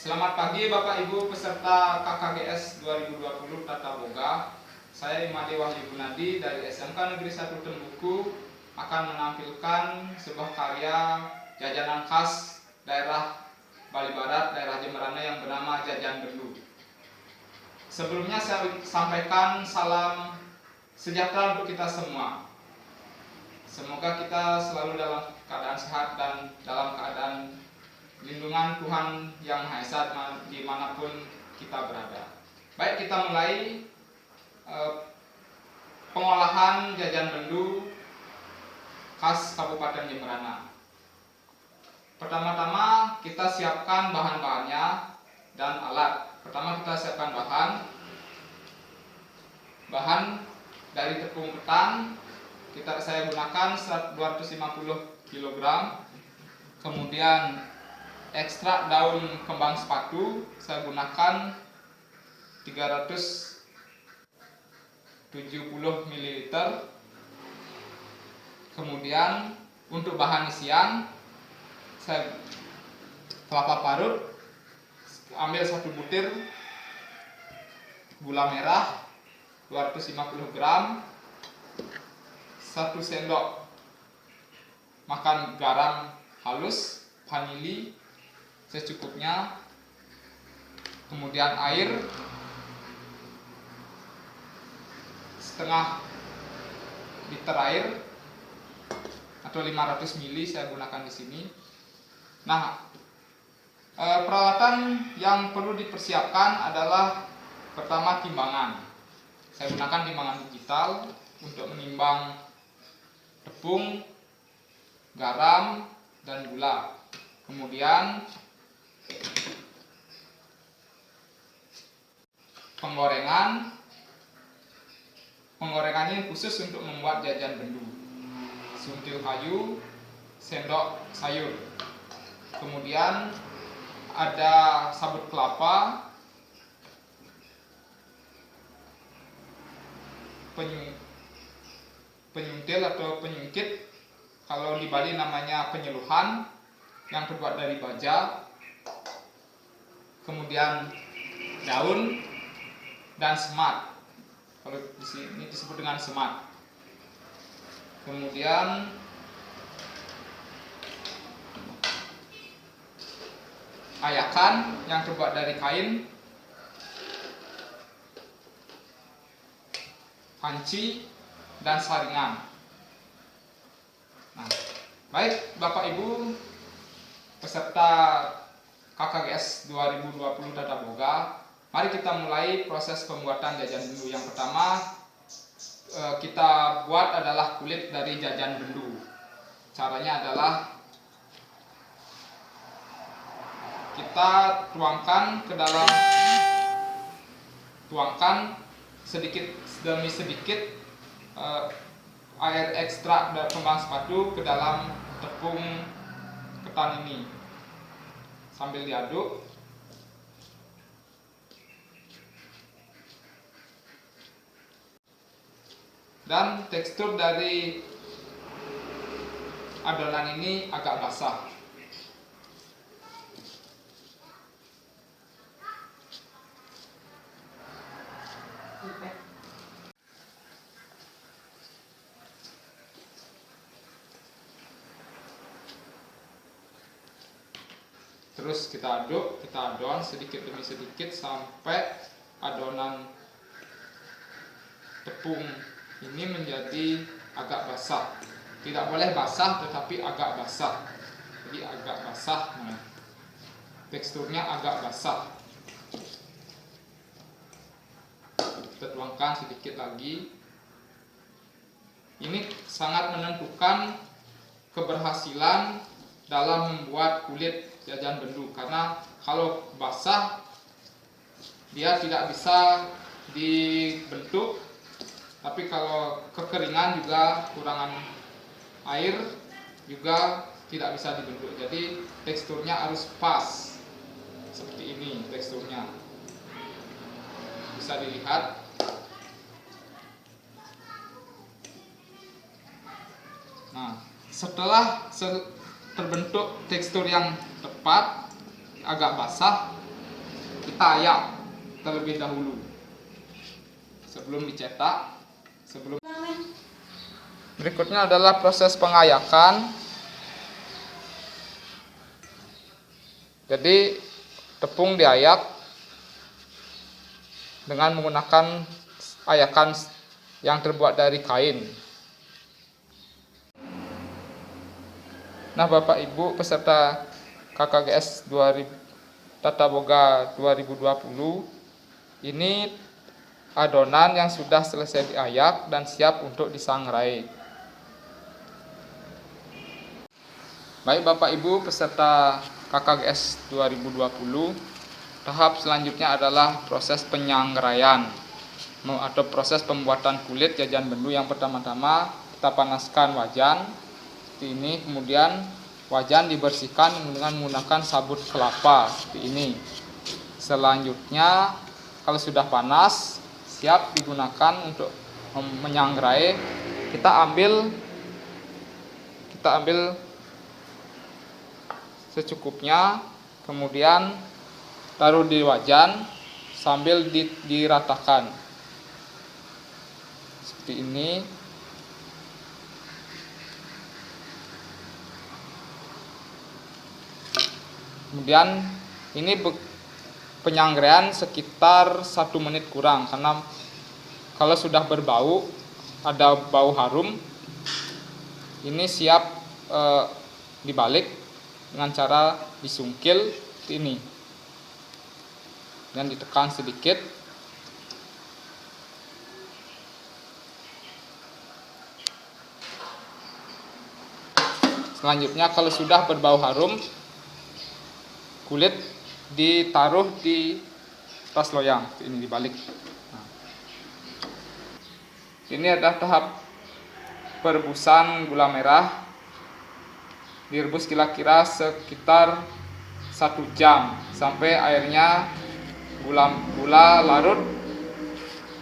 Selamat pagi Bapak Ibu peserta KKGS 2020 Tata Boga. Saya Imade Wahyu Gunadi dari SMK Negeri 1 Tembuku akan menampilkan sebuah karya jajanan khas daerah Bali Barat, daerah Jemberana yang bernama Jajan Bendu. Sebelumnya saya sampaikan salam sejahtera untuk kita semua. Semoga kita selalu dalam keadaan sehat dan dalam keadaan lindungan Tuhan Yang Maha Esa dimanapun kita berada. Baik, kita mulai pengolahan jajan bendu khas Kabupaten Jemberana. Pertama-tama kita siapkan bahan-bahannya dan alat. Pertama kita siapkan bahan dari tepung ketan. Saya gunakan 250 kg. Kemudian ekstrak daun kembang sepatu saya gunakan 370 ml. Kemudian untuk bahan isian saya kelapa parut, ambil 1 butir gula merah 250 gram, 1 sendok makan garam halus, vanili secukupnya, kemudian air setengah liter air atau 500 ml saya gunakan di sini. Nah, peralatan yang perlu dipersiapkan adalah pertama timbangan. Saya gunakan timbangan digital untuk menimbang tepung, garam, dan gula. Kemudian penggorengannya khusus untuk membuat jajan bendu. Suntil kayu, sendok sayur. Kemudian ada sabut kelapa, penyuntil atau penyungkit, kalau di Bali namanya penyeluhan, yang terbuat dari baja, kemudian daun dan semat. Kalau di sini disebut dengan semat. Kemudian ayakan yang terbuat dari kain, panci, dan saringan. Nah, baik Bapak Ibu peserta KKGS 2020 Tata Boga, mari kita mulai proses pembuatan jajan bendu. Yang pertama kita buat adalah kulit dari jajan bendu. Caranya adalah kita tuangkan sedikit demi sedikit air ekstrak dari kembang sepatu ke dalam tepung ketan ini sambil diaduk. Dan tekstur dari adonan ini agak basah. Terus kita aduk sedikit demi sedikit sampai adonan tepung ini menjadi agak basah. Tidak boleh basah, tetapi agak basah. Jadi agak basah, nah, teksturnya agak basah. Kita tuangkan sedikit lagi. Ini sangat menentukan keberhasilan dalam membuat kulit jajan bendu, karena kalau basah dia tidak bisa dibentuk, tapi kalau kekeringan juga kurangan air juga tidak bisa dibentuk. Jadi teksturnya harus pas seperti ini. Teksturnya bisa dilihat. Nah, setelah terbentuk tekstur yang tepat, agak basah, kita ayak terlebih dahulu sebelum dicetak. Berikutnya adalah proses pengayakan. Jadi tepung diayak dengan menggunakan ayakan yang terbuat dari kain. Nah, Bapak Ibu peserta KKGS Tata Boga 2020, ini adonan yang sudah selesai diayak dan siap untuk disangrai. Baik Bapak Ibu peserta KKGS 2020, tahap selanjutnya adalah proses penyangraian atau proses pembuatan kulit jajan bendu. Yang pertama-tama kita panaskan wajan seperti ini, kemudian wajan dibersihkan dengan menggunakan sabut kelapa seperti ini. Selanjutnya kalau sudah panas siap digunakan untuk menyangrai, kita ambil secukupnya, kemudian taruh di wajan sambil diratakan seperti ini. Kemudian ini penyangraian sekitar 1 menit kurang, karena kalau sudah berbau, ada bau harum, ini siap dibalik dengan cara disungkil seperti ini dan ditekan sedikit. Selanjutnya kalau sudah berbau harum, kulit ditaruh di tas loyang ini, dibalik. Ini adalah tahap perebusan gula merah. Direbus kira-kira sekitar 1 jam sampai airnya gula larut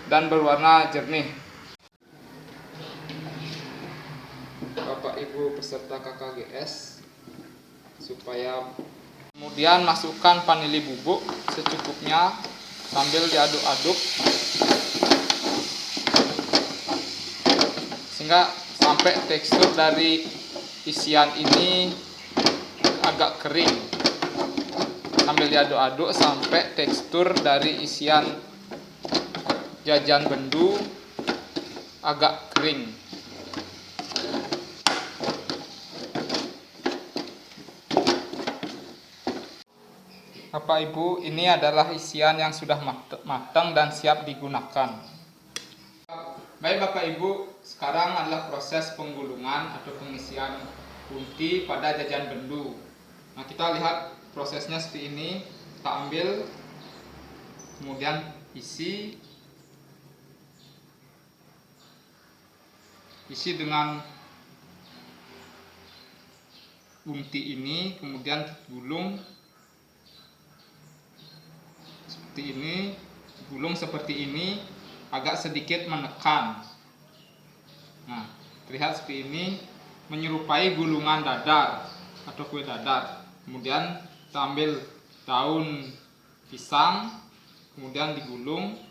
dan berwarna jernih. Bapak Ibu peserta KKGS, supaya kemudian masukkan vanili bubuk secukupnya sambil diaduk-aduk sehingga sampai tekstur dari isian ini agak kering. Sambil diaduk-aduk sampai tekstur dari isian jajan bendu agak kering. Bapak Ibu, ini adalah isian yang sudah matang dan siap digunakan. Baik Bapak Ibu, sekarang adalah proses penggulungan atau pengisian unti pada jajan bendu. Nah, kita lihat prosesnya seperti ini. Kita ambil, kemudian isi dengan unti ini, kemudian gulung seperti ini, gulung seperti ini, agak sedikit menekan. Nah, terlihat seperti ini, menyerupai gulungan dadar atau kue dadar. Kemudian kita ambil daun pisang, kemudian digulung.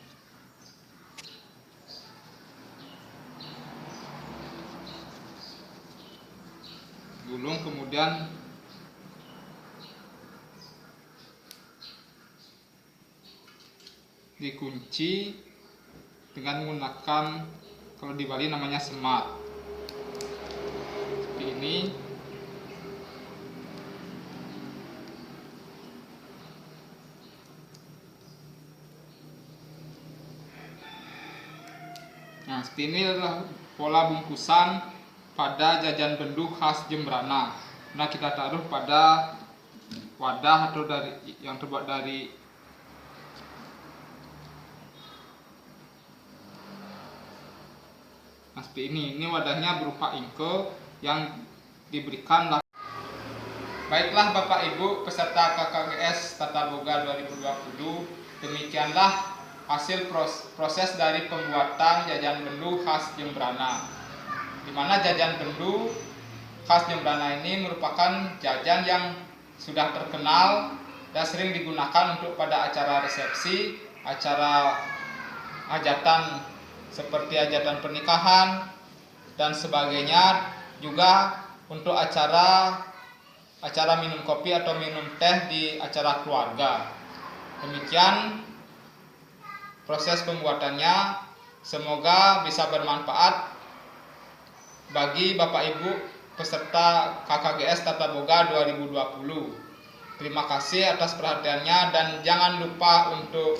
Kemudian dikunci dengan menggunakan, kalau di Bali namanya semat seperti ini. Nah, seperti ini adalah pola bungkusan pada jajan bendu khas Jembrana. Nah, kita taruh pada wadah atau yang terbuat dari seperti ini. Ini wadahnya berupa ingke yang diberikan. Baiklah Bapak Ibu peserta KKGS Tata Boga 2020, demikianlah hasil proses dari pembuatan jajan bendu khas Jembrana, di mana jajan bendu khas Jembrana ini merupakan jajan yang sudah terkenal dan sering digunakan untuk pada acara resepsi, acara hajatan seperti hajatan pernikahan dan sebagainya, juga untuk acara minum kopi atau minum teh di acara keluarga. Demikian proses pembuatannya, semoga bisa bermanfaat bagi Bapak Ibu peserta KKGS Tata Boga 2020. Terima kasih atas perhatiannya dan jangan lupa untuk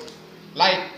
like,